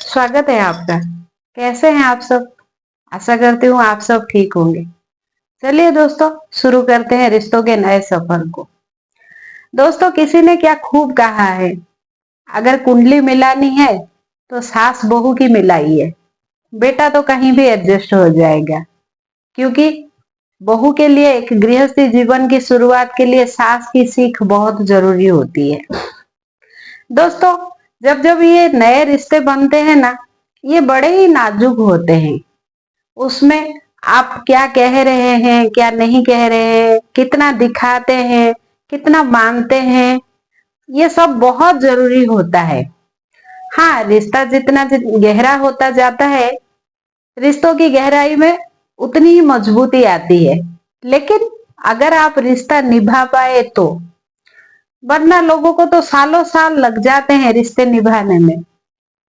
स्वागत है आपका। कैसे हैं आप सब? आशा करती हूँ आप सब ठीक होंगे। चलिए दोस्तों, शुरू करते हैं रिश्तों के नए सफर को। दोस्तों, किसी ने क्या खूब कहा है, अगर कुंडली मिलानी है तो सास बहू की मिलाई है। बेटा तो कहीं भी एडजस्ट हो जाएगा, क्योंकि बहू के लिए एक गृहस्थी जीवन की शुरुआत के लिए सास की सीख बहुत जरूरी होती है। दोस्तों, जब जब ये नए रिश्ते बनते हैं ना, ये बड़े ही नाजुक होते हैं। उसमें आप क्या कह रहे हैं, क्या नहीं कह रहे हैं, कितना दिखाते हैं, कितना मानते हैं, ये सब बहुत जरूरी होता है। हाँ, रिश्ता जितना गहरा होता जाता है, रिश्तों की गहराई में उतनी ही मजबूती आती है। लेकिन अगर आप रिश्ता निभा पाए तो, वरना लोगों को तो सालों साल लग जाते हैं रिश्ते निभाने में,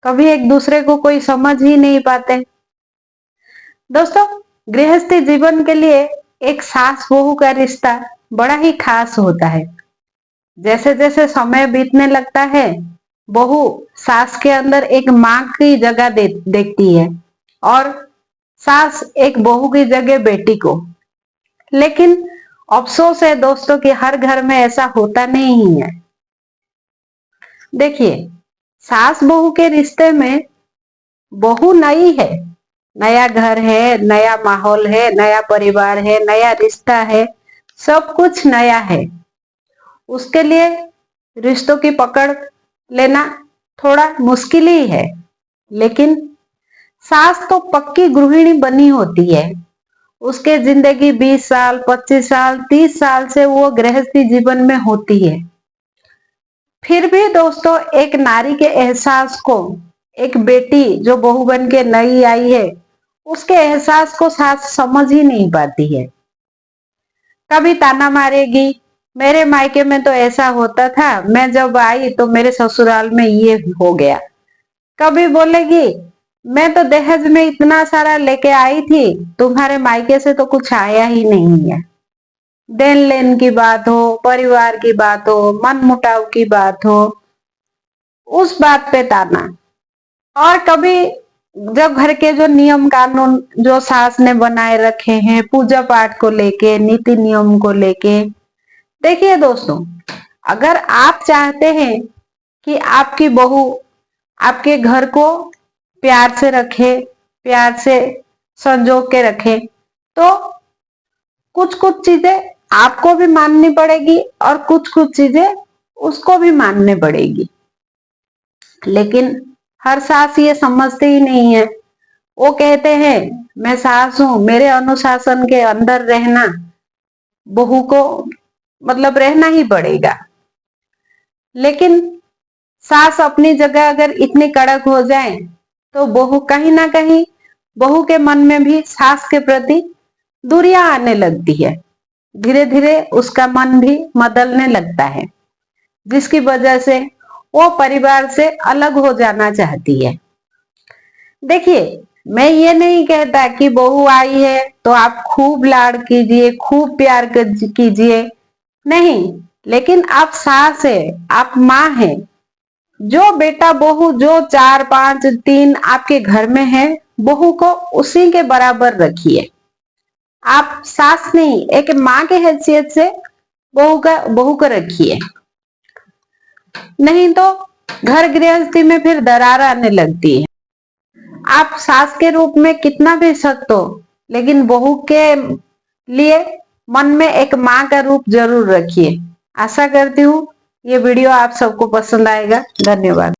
कभी एक दूसरे को कोई समझ ही नहीं पाते। दोस्तों, गृहस्थी जीवन के लिए एक सास बहू का रिश्ता बड़ा ही खास होता है। जैसे जैसे समय बीतने लगता है, बहू सास के अंदर एक माँ की जगह देखती है और सास एक बहू की जगह बेटी को। लेकिन अफसोस है दोस्तों कि हर घर में ऐसा होता नहीं है। देखिए, सास बहू के रिश्ते में बहू नई है, नया घर है, नया माहौल है, नया परिवार है, नया रिश्ता है, सब कुछ नया है। उसके लिए रिश्तों की पकड़ लेना थोड़ा मुश्किल ही है। लेकिन सास तो पक्की गृहिणी बनी होती है। उसके जिंदगी 20 साल, 25 साल, 30 साल से वो गृहस्थी जीवन में होती है। फिर भी दोस्तों, एक नारी के एहसास को, एक बेटी जो बहू बन के नई आई है, उसके एहसास को सास समझ ही नहीं पाती है। कभी ताना मारेगी, मेरे मायके में तो ऐसा होता था, मैं जब आई तो मेरे ससुराल में ये हो गया। कभी बोलेगी, मैं तो दहेज में इतना सारा लेके आई थी, तुम्हारे मायके से तो कुछ आया ही नहीं है। देन लेन की बात हो, परिवार की बात हो, मन मुटाव की बात हो, उस बात पे ताना। और कभी जब घर के जो नियम कानून जो सास ने बनाए रखे हैं, पूजा पाठ को लेके, नीति नियम को लेके, देखिए दोस्तों, अगर आप चाहते हैं कि आपकी बहू आपके घर को प्यार से रखे, प्यार से संजो के रखे, तो कुछ कुछ चीजें आपको भी माननी पड़ेगी और कुछ कुछ चीजें उसको भी माननी पड़ेगी। लेकिन हर सास ये समझते ही नहीं है। वो कहते हैं, मैं सास हूं, मेरे अनुशासन के अंदर रहना बहू को मतलब रहना ही पड़ेगा। लेकिन सास अपनी जगह अगर इतनी कड़क हो जाए तो बहू कहीं ना कहीं, बहू के मन में भी सास के प्रति दूरियां आने लगती है। धीरे धीरे उसका मन भी बदलने लगता है, जिसकी वजह से वो परिवार से अलग हो जाना चाहती है। देखिए, मैं ये नहीं कहता कि बहू आई है तो आप खूब लाड़ कीजिए, खूब प्यार कीजिए, नहीं। लेकिन आप सास है, आप माँ है। जो बेटा बहू जो 4, 5, 3 आपके घर में है, बहू को उसी के बराबर रखिए। आप सास नहीं, एक माँ के हैसियत से बहू को रखिए। नहीं तो घर गृहस्थी में फिर दरार आने लगती है। आप सास के रूप में कितना भी सख्त हो, लेकिन बहू के लिए मन में एक माँ का रूप जरूर रखिए। आशा करती हूँ ये वीडियो आप सबको पसंद आएगा। धन्यवाद।